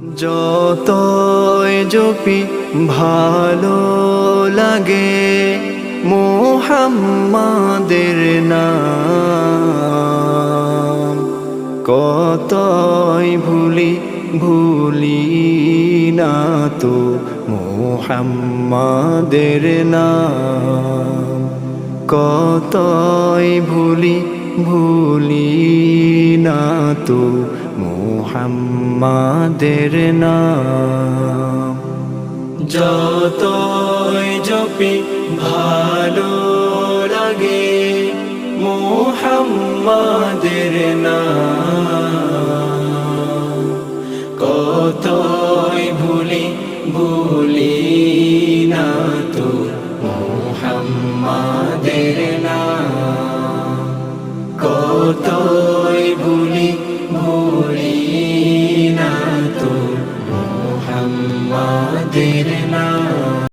যতই জপি ভালো লাগে মুহাম্মাদের নাম, কতই ভুলি না তো মুহাম্মাদের নাম, কতই ভুলি না তো মুহাম্মাদের নাম। যতই জপি ভালো লাগে মুহাম্মাদের নাম, কতই ভুলি না তো মুহাম্মাদের নাম, কতই ভুলি না তো মুহাম্মাদের নাম।